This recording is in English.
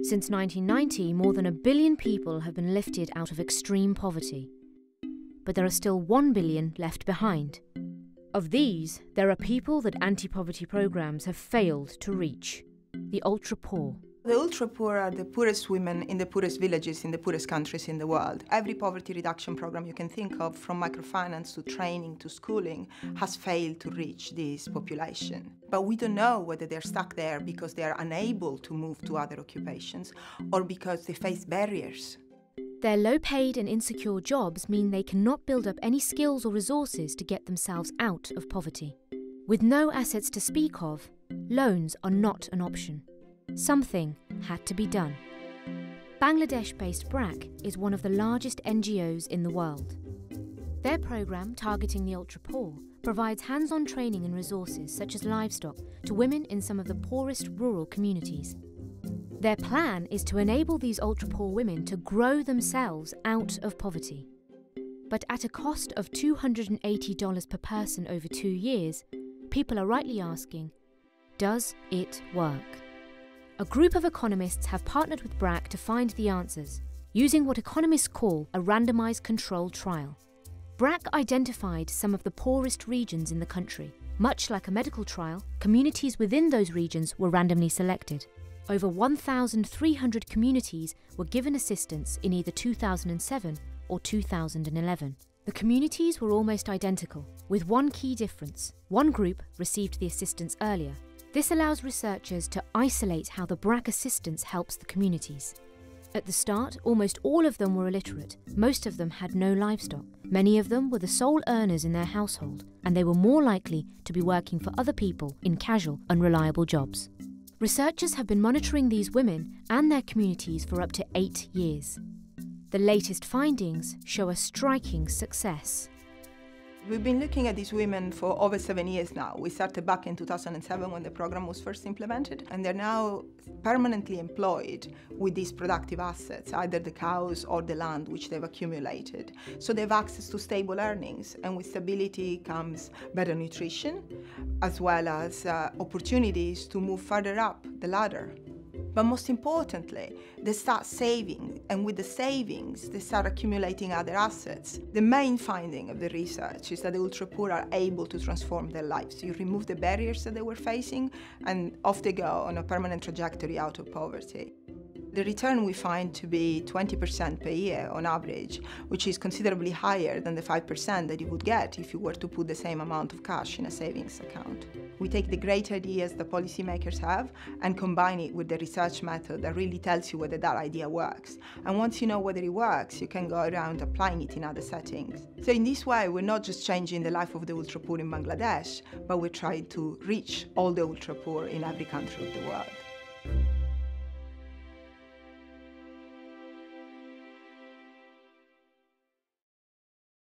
Since 1990, more than 1 billion people have been lifted out of extreme poverty. But there are still 1 billion left behind. Of these, there are people that anti-poverty programs have failed to reach: the ultra-poor. The ultra-poor are the poorest women in the poorest villages in the poorest countries in the world. Every poverty reduction program you can think of, from microfinance to training to schooling, has failed to reach this population. But we don't know whether they're stuck there because they are unable to move to other occupations or because they face barriers. Their low-paid and insecure jobs mean they cannot build up any skills or resources to get themselves out of poverty. With no assets to speak of, loans are not an option. Something had to be done. Bangladesh-based BRAC is one of the largest NGOs in the world. Their programme, targeting the ultra-poor, provides hands-on training and resources such as livestock to women in some of the poorest rural communities. Their plan is to enable these ultra-poor women to grow themselves out of poverty. But at a cost of $280 per person over 2 years, people are rightly asking, does it work? A group of economists have partnered with BRAC to find the answers, using what economists call a randomised controlled trial. BRAC identified some of the poorest regions in the country. Much like a medical trial, communities within those regions were randomly selected. Over 1,300 communities were given assistance in either 2007 or 2011. The communities were almost identical, with one key difference. One group received the assistance earlier. This allows researchers to isolate how the BRAC assistance helps the communities. At the start, almost all of them were illiterate. Most of them had no livestock. Many of them were the sole earners in their household, and they were more likely to be working for other people in casual, unreliable jobs. Researchers have been monitoring these women and their communities for up to 8 years. The latest findings show a striking success. We've been looking at these women for over 7 years now. We started back in 2007 when the program was first implemented, and they're now permanently employed with these productive assets, either the cows or the land which they've accumulated. So they have access to stable earnings, and with stability comes better nutrition, as well as opportunities to move further up the ladder. But most importantly, they start saving, and with the savings, they start accumulating other assets. The main finding of the research is that the ultra-poor are able to transform their lives. You remove the barriers that they were facing, and off they go on a permanent trajectory out of poverty. The return we find to be 20% per year on average, which is considerably higher than the 5% that you would get if you were to put the same amount of cash in a savings account. We take the great ideas that policymakers have and combine it with the research method that really tells you whether that idea works. And once you know whether it works, you can go around applying it in other settings. So in this way, we're not just changing the life of the ultra-poor in Bangladesh, but we're trying to reach all the ultra-poor in every country of the world.